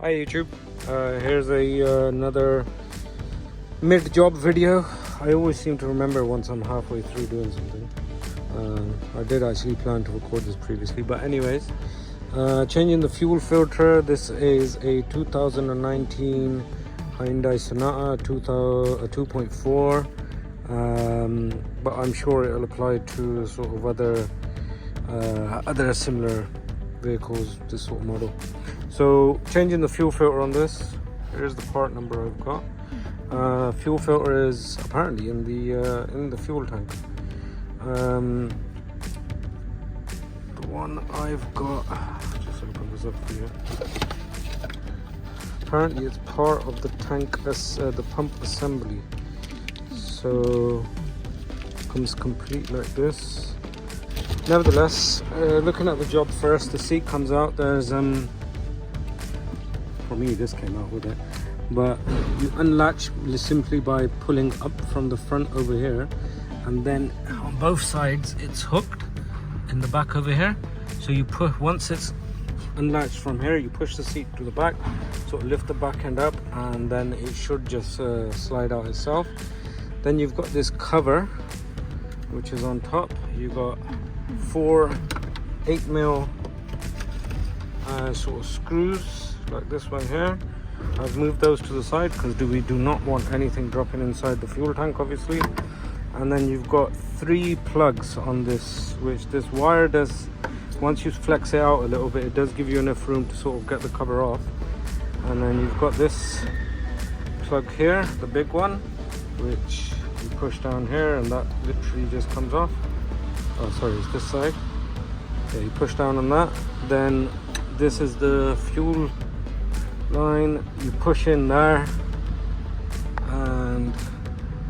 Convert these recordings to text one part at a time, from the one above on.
Hi YouTube, here's another mid-job video. I always seem to remember once I'm halfway through doing something. I did actually plan to record this previously, but anyways, changing the fuel filter. This is a 2019 Hyundai Sonata 2.4, but I'm sure it'll apply to sort of other similar vehicles, this sort of model. So changing the fuel filter on this. Here's the part number I've got. Fuel filter is apparently in the fuel tank. The one I've got, just open this up for you. Apparently it's part of the tank, the pump assembly. So it comes complete like this. Nevertheless, looking at the job first, the seat comes out. There's for me this came out with it, but you unlatch simply by pulling up from the front over here, and then on both sides it's hooked in the back over here. So you put, once it's unlatched from here, you push the seat to the back, so lift the back end up, and then it should just slide out itself. Then you've got this cover which is on top. You got 4 8mm sort of screws like this one here. I've moved those to the side because we do not want anything dropping inside the fuel tank, obviously. And then you've got 3 plugs on this, which this wire does, once you flex it out a little bit, it does give you enough room to sort of get the cover off. And then you've got this plug here, the big one, which you push down here and that literally just comes off. Oh sorry, it's this side. Yeah, you push down on that. Then this is the fuel line. You push in there and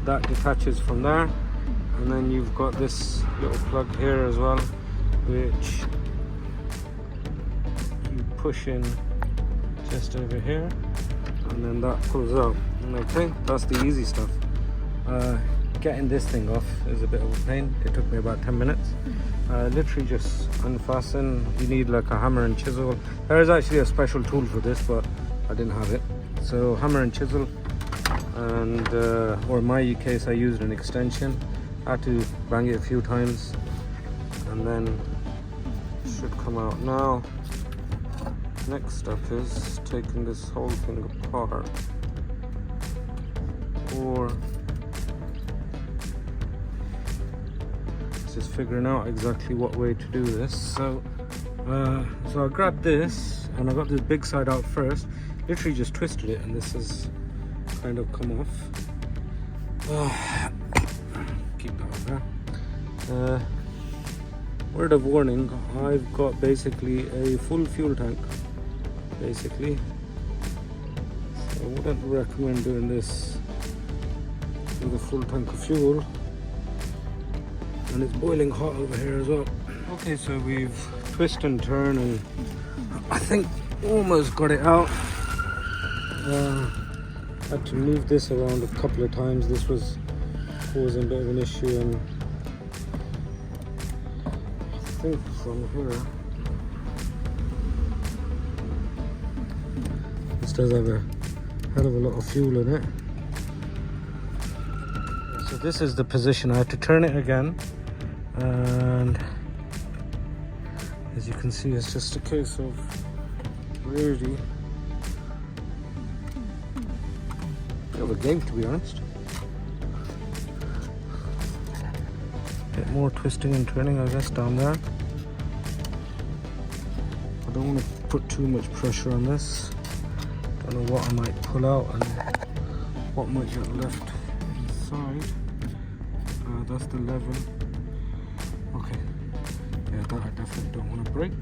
that detaches from there. And then you've got this little plug here as well, which you push in just over here, and then that pulls out. Okay, that's the easy stuff. Getting this thing off is a bit of a pain. It took me about 10 minutes. Literally just unfasten. You need like a hammer and chisel. There is actually a special tool for this, but I didn't have it. So hammer and chisel, and or in my case I used an extension. I had to bang it a few times, and then it should come out now. Next step is taking this whole thing apart, or just figuring out exactly what way to do this. So I grabbed this and I got this big side out first, literally just twisted it, and this has kind of come off. Keep that over there. Word of warning, I've got basically a full fuel tank, basically. So I wouldn't recommend doing this with a full tank of fuel. And it's boiling hot over here as well. Okay, so we've twisted and turned and I think almost got it out. Had to move this around a couple of times. This was causing a bit of an issue, and I think from here, this does have a hell of a lot of fuel in it. So this is the position. I had to turn it again, and as you can see, it's just a case of really bit of a game, to be honest. Bit more twisting and turning, I guess, down there. I don't want to put too much pressure on this. Don't know what I might pull out and what might get left inside. That's the level. Okay. Yeah, that I definitely don't want to break.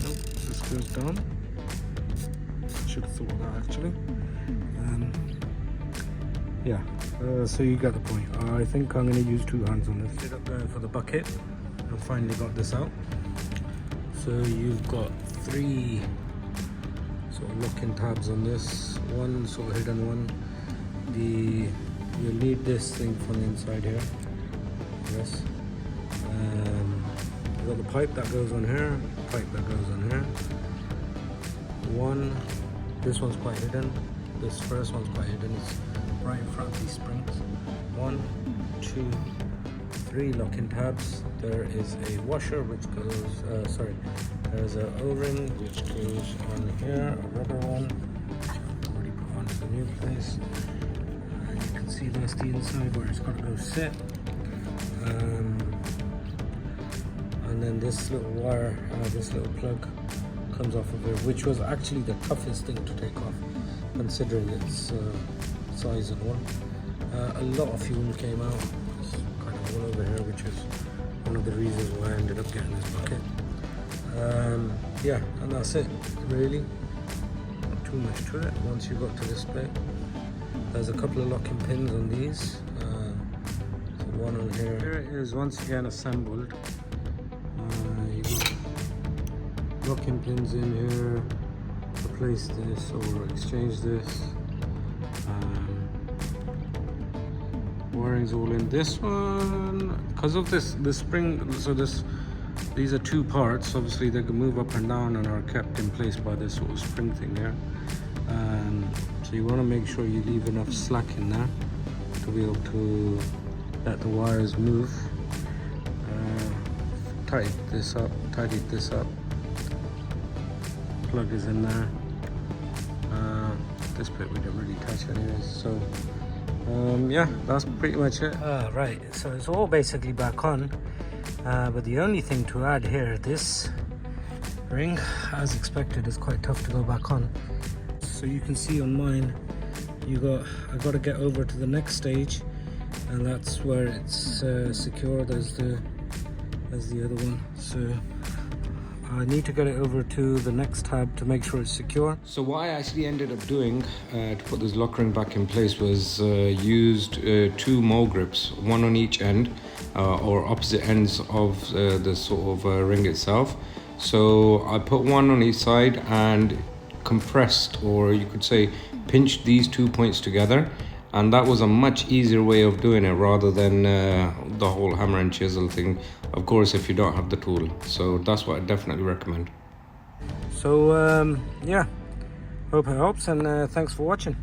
Nope, this goes down. Should have thought of that actually. Yeah, so you get the point. I think I'm going to use 2 hands on this. Sit up there for the bucket. I finally got this out. So you've got 3 sort of locking tabs on this. One sort of hidden one. You'll need this thing from the inside here. Yes. got the pipe that goes on here, pipe that goes on here. One, this one's quite hidden. This first one's quite hidden. It's right in front of these springs. 1, 2, 3 locking tabs. There is a washer which goes, there's an O-ring which goes on here, a rubber one, which I've already put onto the new place. You can see that's the inside where it's got to go sit. And then this little wire, this little plug comes off of it, which was actually the toughest thing to take off, considering its size and all. A lot of fuel came out. It's kind of all over here, which is one of the reasons why I ended up getting this bucket. Yeah, and that's it, really. Not too much to it once you got to this bit. There's a couple of locking pins on these. So one on here. Here it is once again assembled. You got locking pins in here. Replace this or exchange this. Wiring's all in this one. Because of this spring, so these are 2 parts. Obviously they can move up and down and are kept in place by this sort of spring thing here. So you want to make sure you leave enough slack in there to be able to let the wires move. Tighten this up. Plug is in there. This bit we don't really touch anyways. So yeah, that's pretty much it. Right, so it's all basically back on. But the only thing to add here, this ring, as expected, is quite tough to go back on. So you can see on mine, I got to get over to the next stage, and that's where it's secure. There's the other one. So I need to get it over to the next tab to make sure it's secure. So what I actually ended up doing to put this lock ring back in place was used 2 mole grips, one on each end or opposite ends of the sort of ring itself. So I put one on each side and compressed, or you could say pinched, these 2 points together, and that was a much easier way of doing it rather than the whole hammer and chisel thing, of course, if you don't have the tool. So that's what I definitely recommend. So yeah, hope it helps, and thanks for watching.